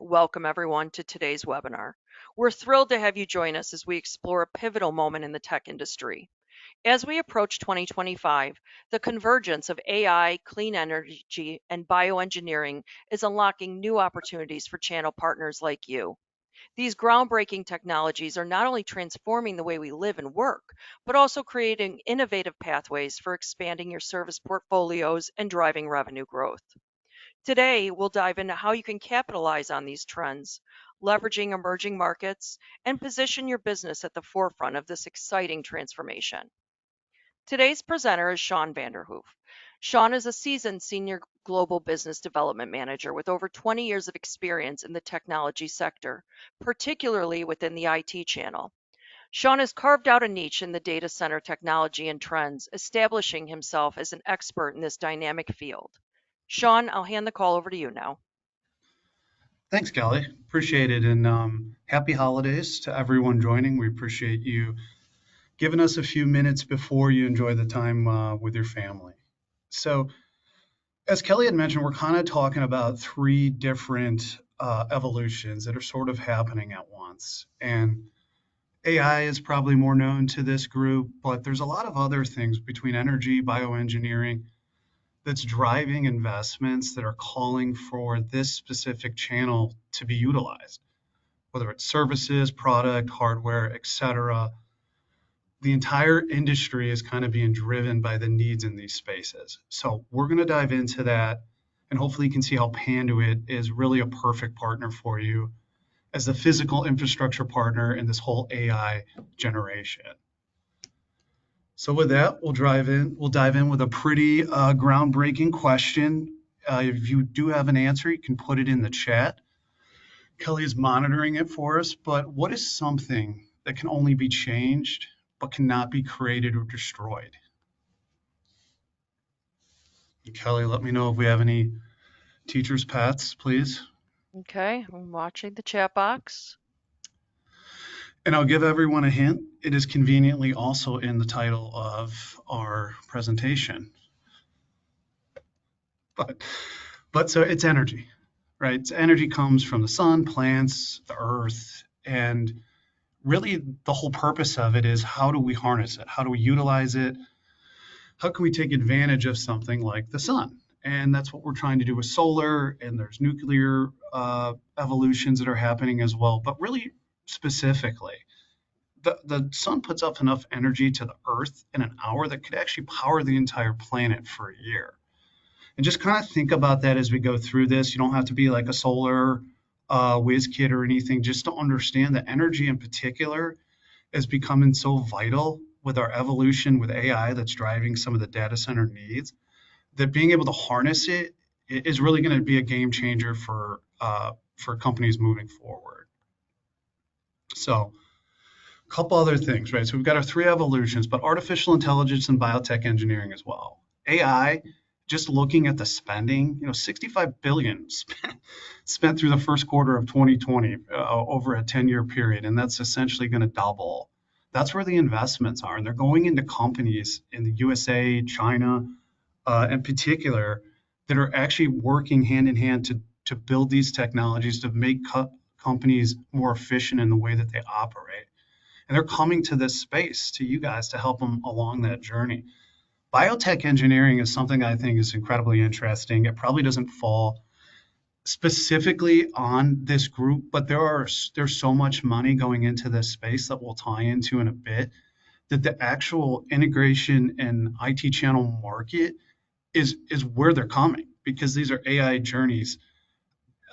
Welcome everyone to today's webinar. We're thrilled to have you join us as we explore a pivotal moment in the tech industry. As we approach 2025, the convergence of AI, clean energy, and bioengineering is unlocking new opportunities for channel partners like you. These groundbreaking technologies are not only transforming the way we live and work, but also creating innovative pathways for expanding your service portfolios and driving revenue growth. Today, we'll dive into how you can capitalize on these trends, leveraging emerging markets, and position your business at the forefront of this exciting transformation. Today's presenter is Sean Vanderhoof. Sean is a seasoned senior global business development manager with over 20 years of experience in the technology sector, particularly within the IT channel. Sean has carved out a niche in the data center technology and trends, establishing himself as an expert in this dynamic field. Sean, I'll hand the call over to you now. Thanks, Kelly. Appreciate it. And happy holidays to everyone joining. We appreciate you giving us a few minutes before you enjoy the time with your family. So, as Kelly had mentioned, we're kind of talking about three different evolutions that are sort of happening at once. And AI is probably more known to this group, but there's a lot of other things between energy, bioengineering, that's driving investments that are calling for this specific channel to be utilized, whether it's services, product, hardware, etc. The entire industry is kind of being driven by the needs in these spaces. So we're going to dive into that, and hopefully you can see how Panduit is really a perfect partner for you as the physical infrastructure partner in this whole AI generation. So with that, we'll dive in with a pretty groundbreaking question. If you do have an answer, you can put it in the chat. Kelly is monitoring it for us, but what is something that can only be changed but cannot be created or destroyed? Kelly, let me know if we have any teachers' pets, please. Okay, I'm watching the chat box. And I'll give everyone a hint. It is conveniently also in the title of our presentation. But so it's energy, right? So energy comes from the sun, plants, the earth, and really the whole purpose of it is how do we harness it? How do we utilize it? How can we take advantage of something like the sun? And that's what we're trying to do with solar, and there's nuclear evolutions that are happening as well. But really specifically, the sun puts up enough energy to the earth in an hour that could actually power the entire planet for a year. And just kind of think about that as we go through this. You don't have to be like a solar whiz kid or anything, just to understand that energy in particular is becoming so vital with our evolution with AI that's driving some of the data center needs, that being able to harness it is really going to be a game changer for companies moving forward. So a couple other things, right? So we've got our three evolutions, but artificial intelligence and biotech engineering as well. AI, just looking at the spending, 65 billion spent through the first quarter of 2020 over a 10-year period, and that's essentially going to double. That's where the investments are, and they're going into companies in the USA, China, in particular, that are actually working hand in hand to build these technologies to make companies more efficient in the way that they operate. And they're coming to this space, to you guys, to help them along that journey. Biotech engineering is something I think is incredibly interesting. It probably doesn't fall specifically on this group, but there's so much money going into this space that we'll tie into in a bit, that the actual integration and IT channel market is where they're coming, because these are AI journeys.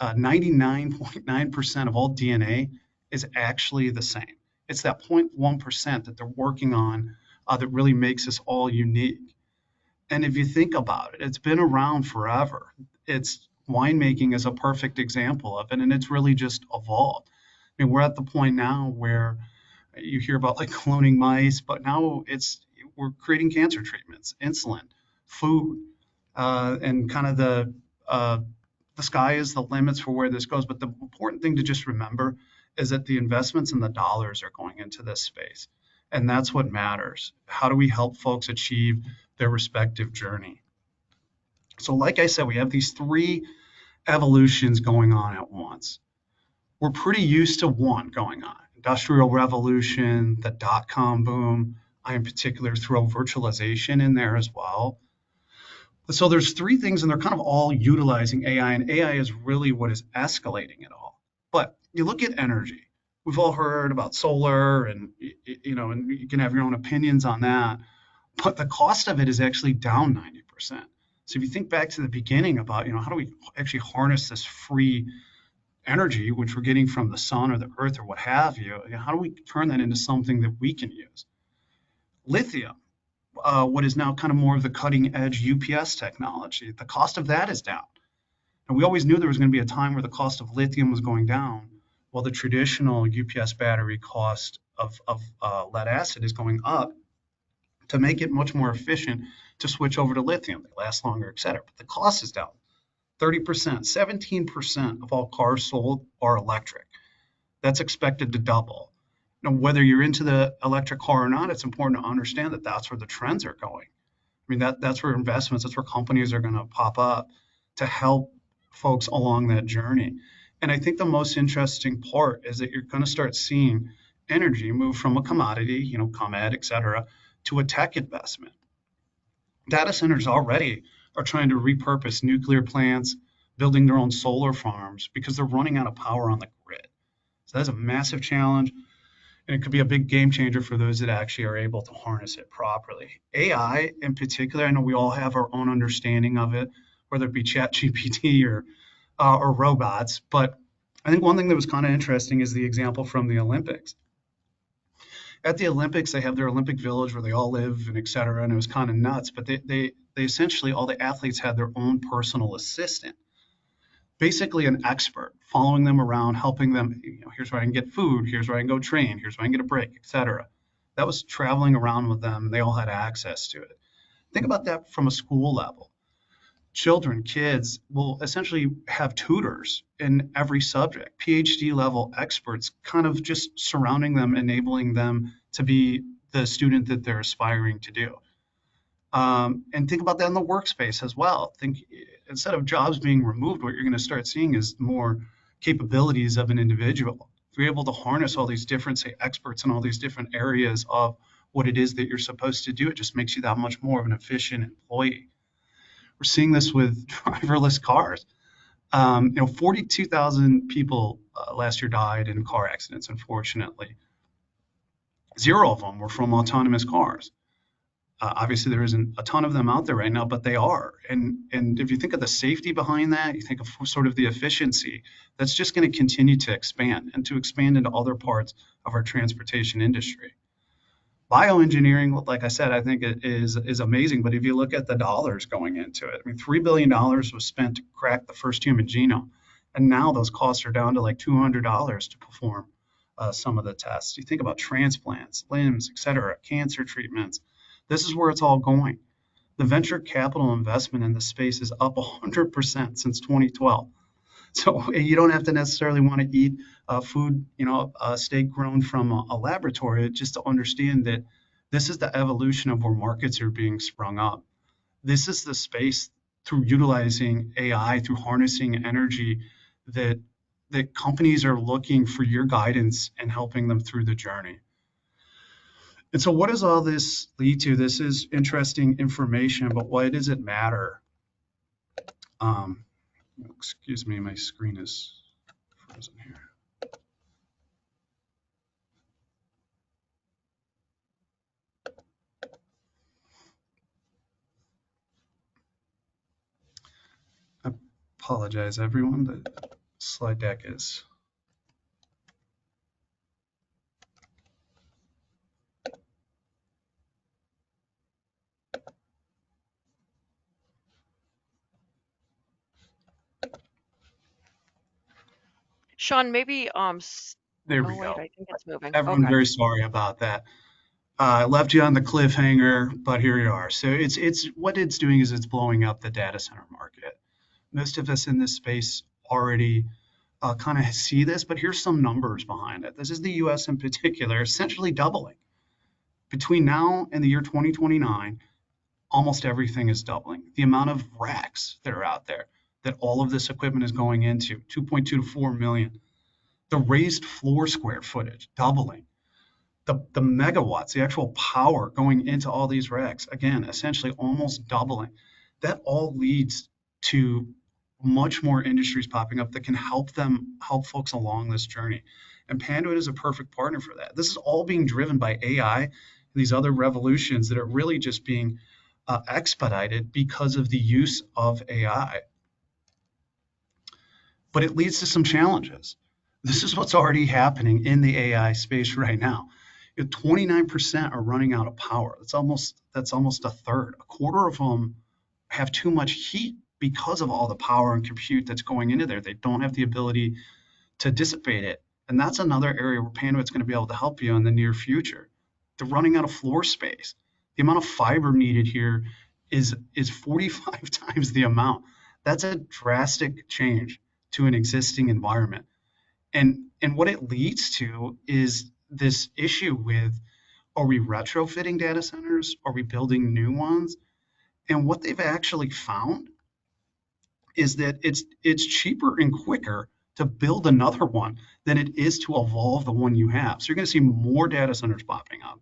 99.9% of all DNA is actually the same. It's that 0.1% that they're working on that really makes us all unique. And if you think about it, it's been around forever. Winemaking is a perfect example of it, and it's really just evolved. I mean, we're at the point now where you hear about like cloning mice, but now we're creating cancer treatments, insulin, food, and kind of the sky is the limits for where this goes. But the important thing to just remember is that the investments and the dollars are going into this space. And that's what matters. How do we help folks achieve their respective journey? So like I said, we have these three evolutions going on at once. we're pretty used to one going on. Industrial revolution, the dot-com boom. I in particular throw virtualization in there as well. So there's three things, and they're kind of all utilizing AI, and AI is really what is escalating it all. But you look at energy. We've all heard about solar, and and you can have your own opinions on that. But the cost of it is actually down 90%. So if you think back to the beginning about, how do we actually harness this free energy, which we're getting from the sun or the earth or what have you, how do we turn that into something that we can use? Lithium, what is now kind of more of the cutting edge UPS technology, the cost of that is down. And we always knew there was going to be a time where the cost of lithium was going down, while the traditional UPS battery cost of lead acid is going up to make it much more efficient to switch over to lithium. They last longer, et cetera. But the cost is down 30%, 17% of all cars sold are electric. That's expected to double. Whether you're into the electric car or not, it's important to understand that that's where the trends are going. I mean, that's where investments, that's where companies are going to pop up to help folks along that journey. And I think the most interesting part is that you're going to start seeing energy move from a commodity, ComEd, et cetera, to a tech investment. Data centers already are trying to repurpose nuclear plants, building their own solar farms because they're running out of power on the grid. So that's a massive challenge, and it could be a big game changer for those that actually are able to harness it properly. AI in particular, I know we all have our own understanding of it, whether it be ChatGPT or robots, but I think one thing that was kind of interesting is the example from the Olympics. At the Olympics, they have their Olympic village where they all live and et cetera, and it was kind of nuts, but they essentially, all the athletes had their own personal assistant, basically an expert following them around, helping them, here's where I can get food, here's where I can go train, here's where I can get a break, et cetera. That was traveling around with them, and they all had access to it. Think about that from a school level. Children, kids will essentially have tutors in every subject, PhD level experts kind of just surrounding them, enabling them to be the student that they're aspiring to do. And think about that in the workspace as well. Think instead of jobs being removed, what you're going to start seeing is more capabilities of an individual. If you're able to harness all these different, say, experts in all these different areas of what it is that you're supposed to do, it just makes you that much more of an efficient employee. We're seeing this with driverless cars. 42,000 people last year died in car accidents, unfortunately. Zero of them were from autonomous cars. Obviously, there isn't a ton of them out there right now, but they are. And if you think of the safety behind that, you think of sort of the efficiency, that's just going to continue to expand and to expand into other parts of our transportation industry. Bioengineering, like I said, I think it is amazing. But if you look at the dollars going into it, I mean, $3 billion was spent to crack the first human genome. And now those costs are down to like $200 to perform some of the tests. You think about transplants, limbs, et cetera, cancer treatments. This is where it's all going. The venture capital investment in this space is up 100% since 2012. So you don't have to necessarily want to eat food, a steak grown from a laboratory, just to understand that this is the evolution of where markets are being sprung up. This is the space through utilizing AI, through harnessing energy, that companies are looking for your guidance and helping them through the journey. And so what does all this lead to? This is interesting information, but why does it matter? Excuse me, my screen is frozen here. I apologize, everyone. The slide deck is. Sean, maybe There we oh wait, go. I think it's moving. Everyone, Okay. very sorry about that. I left you on the cliffhanger, but here you are. So it's what it's doing is it's blowing up the data center market. Most of us in this space already kind of see this, but here's some numbers behind it. This is the US in particular, essentially doubling. Between now and the year 2029, almost everything is doubling. The amount of racks that are out there that all of this equipment is going into, 2.2 to 4 million. The raised floor square footage doubling. The megawatts, the actual power going into all these racks, again, essentially almost doubling. That all leads to much more industries popping up that can help folks along this journey. And Panduit is a perfect partner for that. This is all being driven by AI and these other revolutions that are really just being expedited because of the use of AI. But it leads to some challenges. This is what's already happening in the AI space right now. 29% are running out of power. That's almost a third. A quarter of them have too much heat because of all the power and compute that's going into there. They don't have the ability to dissipate it. And that's another area where Panduit's going to be able to help you in the near future. They're running out of floor space. The amount of fiber needed here is 45 times the amount. That's a drastic change to an existing environment. And what it leads to is this issue with, are we retrofitting data centers? Are we building new ones? And what they've actually found is that it's cheaper and quicker to build another one than it is to evolve the one you have. So you're going to see more data centers popping up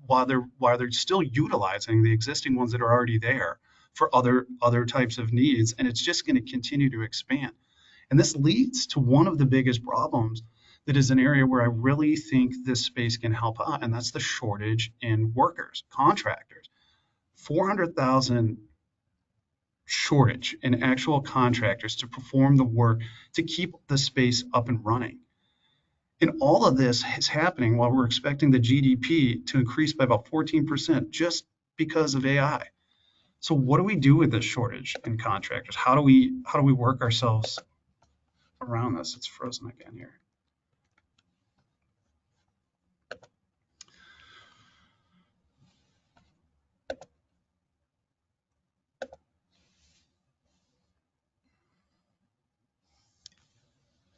while they're still utilizing the existing ones that are already there for other types of needs, and it's just going to continue to expand. And this leads to one of the biggest problems that is an area where I really think this space can help out, and that's the shortage in workers, contractors. 400,000 shortage in actual contractors to perform the work to keep the space up and running. And all of this is happening while we're expecting the GDP to increase by about 14% just because of AI. So what do we do with this shortage in contractors? How do we work ourselves around this? It's frozen again here.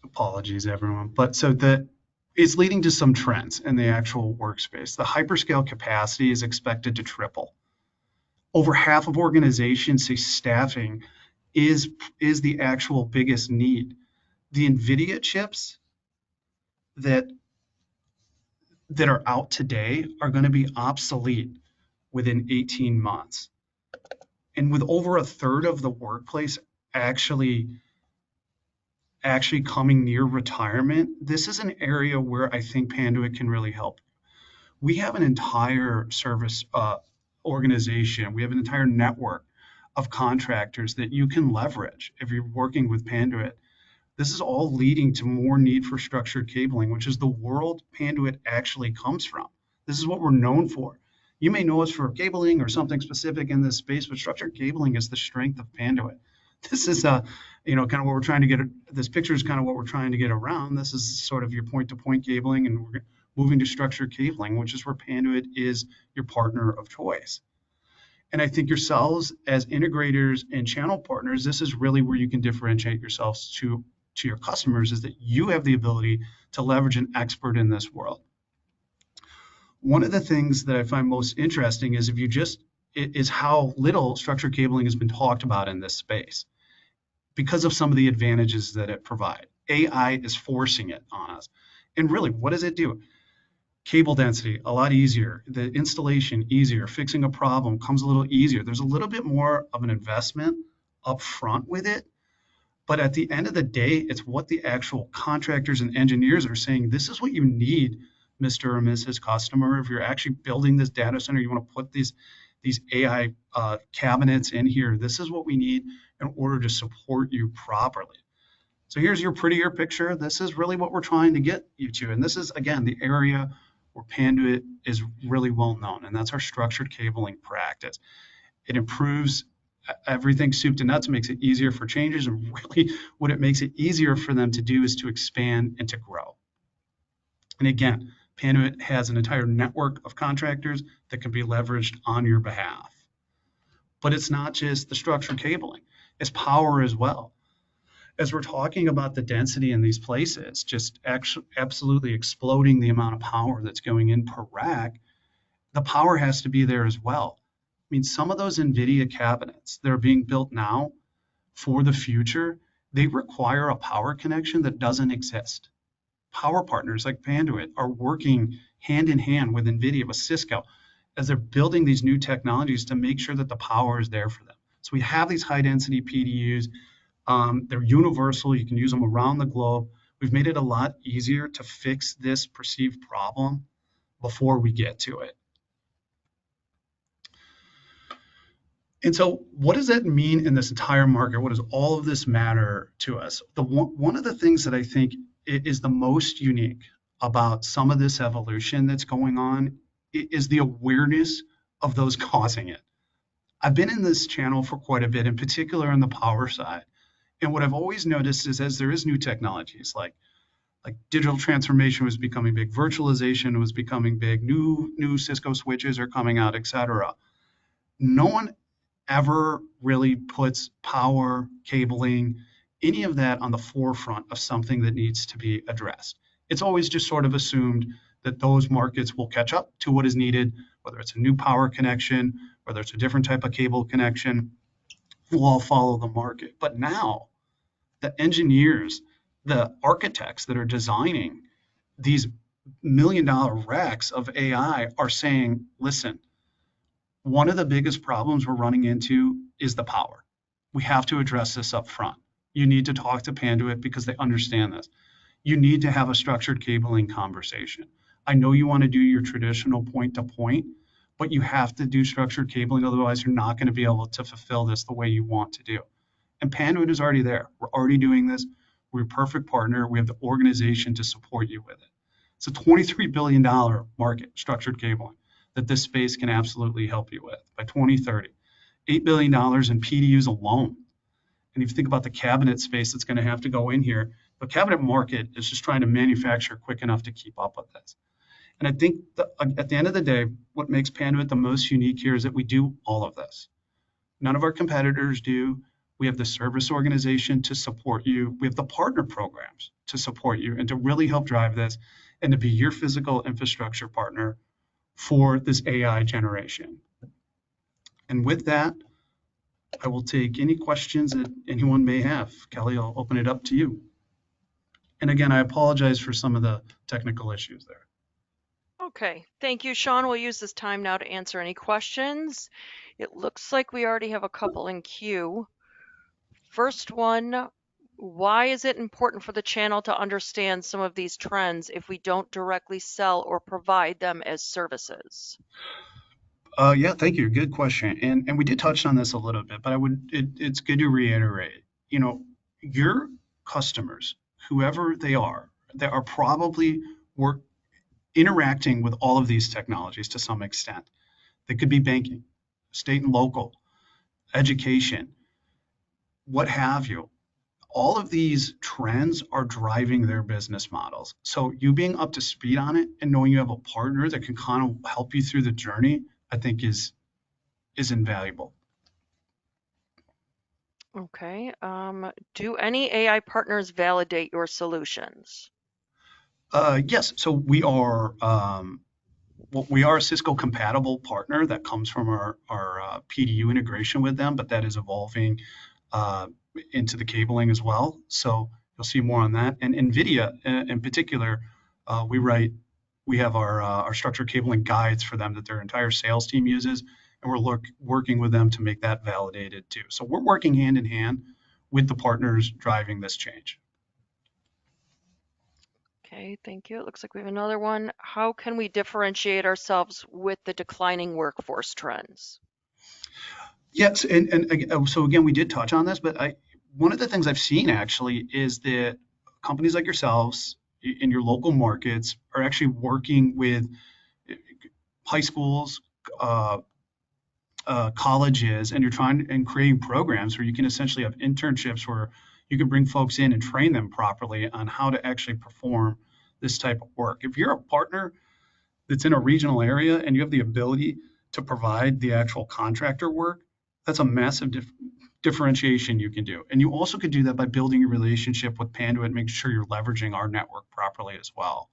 Apologies, everyone. But so that is leading to some trends in the actual workspace. The hyperscale capacity is expected to triple. Over half of organizations say staffing is the actual biggest need. The NVIDIA chips that are out today are going to be obsolete within 18 months. And with over a third of the workplace actually coming near retirement, this is an area where I think Panduit can really help. We have an entire service organization. We have an entire network of contractors that you can leverage if you're working with Panduit. This is all leading to more need for structured cabling, which is the world Panduit actually comes from. This is what we're known for. You may know us for cabling or something specific in this space, but structured cabling is the strength of Panduit. This is kind of what we're trying to get. This picture is kind of what we're trying to get around. This is sort of your point-to-point cabling, and we're moving to structured cabling, which is where Panduit is your partner of choice. And I think yourselves as integrators and channel partners, this is really where you can differentiate yourselves to your customers, is that you have the ability to leverage an expert in this world. One of the things that I find most interesting is how little structured cabling has been talked about in this space because of some of the advantages that it provides. AI is forcing it on us. And really, what does it do? Cable density, a lot easier. The installation, easier. Fixing a problem comes a little easier. There's a little bit more of an investment up front with it. But at the end of the day, it's what the actual contractors and engineers are saying. This is what you need, Mr. or Mrs. Customer. If you're actually building this data center, you want to put these AI cabinets in here. This is what we need in order to support you properly. So here's your prettier picture. This is really what we're trying to get you to. And this is, again, the area where Panduit is really well known, and that's our structured cabling practice. It improves everything soup to nuts, makes it easier for changes, and really what it makes it easier for them to do is to expand and to grow. And again, Panduit has an entire network of contractors that can be leveraged on your behalf. But it's not just the structured cabling, it's power as well. As we're talking about the density in these places, just absolutely exploding the amount of power that's going in per rack, the power has to be there as well. I mean, some of those NVIDIA cabinets that are being built now for the future, they require a power connection that doesn't exist. power partners like Panduit are working hand in hand with NVIDIA, with Cisco, as they're building these new technologies to make sure that the power is there for them. So we have these high density PDUs. They're universal. You can use them around the globe. We've made it a lot easier to fix this perceived problem before we get to it. And so, what does that mean in this entire market? What does all of this matter to us? One of the things that I think is the most unique about some of this evolution that's going on is the awareness of those causing it. I've been in this channel for quite a bit, in particular on the power side. And what I've always noticed is as there is new technologies like digital transformation was becoming big, virtualization was becoming big, new Cisco switches are coming out, et cetera. No one ever really puts power, cabling, any of that on the forefront of something that needs to be addressed. It's always just sort of assumed that those markets will catch up to what is needed, whether it's a new power connection, whether it's a different type of cable connection, we'll all follow the market. But now, the engineers, the architects that are designing these $1 million racks of AI are saying, listen, one of the biggest problems we're running into is the power. We have to address this up front. You need to talk to Panduit because they understand this. You need to have a structured cabling conversation. I know you want to do your traditional point to point, but you have to do structured cabling. Otherwise, you're not going to be able to fulfill this the way you want to do. And Panduit is already there. We're already doing this. We're a perfect partner. We have the organization to support you with it. It's a $23 billion market, structured cabling, that this space can absolutely help you with by 2030. $8 billion in PDUs alone. And if you think about the cabinet space that's going to have to go in here, the cabinet market is just trying to manufacture quick enough to keep up with this. And I think at the end of the day, what makes Panduit the most unique here is that we do all of this. None of our competitors do. We have the service organization to support you. We have the partner programs to support you and to really help drive this and to be your physical infrastructure partner for this AI generation. And with that, I will take any questions that anyone may have. Kelly, I'll open it up to you. And again, I apologize for some of the technical issues there. Okay, thank you, Sean. We'll use this time now to answer any questions. It looks like we already have a couple in queue. First one, why is it important for the channel to understand some of these trends if we don't directly sell or provide them as services? Yeah, thank you. Good question. And we did touch on this a little bit, but it's good to reiterate. Your customers, whoever they are probably interacting with all of these technologies to some extent. They could be banking, state and local, education, what have you. All of these trends are driving their business models. So you being up to speed on it and knowing you have a partner that can kind of help you through the journey, I think is invaluable. Okay. Do any AI partners validate your solutions? Yes. So we are a Cisco compatible partner that comes from our PDU integration with them, but that is evolving into the cabling as well. So you'll see more on that. And NVIDIA in particular, we have our structured cabling guides for them that their entire sales team uses, and we're working with them to make that validated too. So we're working hand in hand with the partners driving this change. Okay, thank you. It looks like we have another one. How can we differentiate ourselves with the declining workforce trends? Yes, and so again, we did touch on this, but one of the things I've seen actually is that companies like yourselves in your local markets are actually working with high schools, colleges, and you're trying and creating programs where you can essentially have internships where you can bring folks in and train them properly on how to actually perform this type of work. If you're a partner that's in a regional area and you have the ability to provide the actual contractor work, that's a massive differentiation you can do. And you also could do that by building a relationship with Panduit, making sure you're leveraging our network properly as well.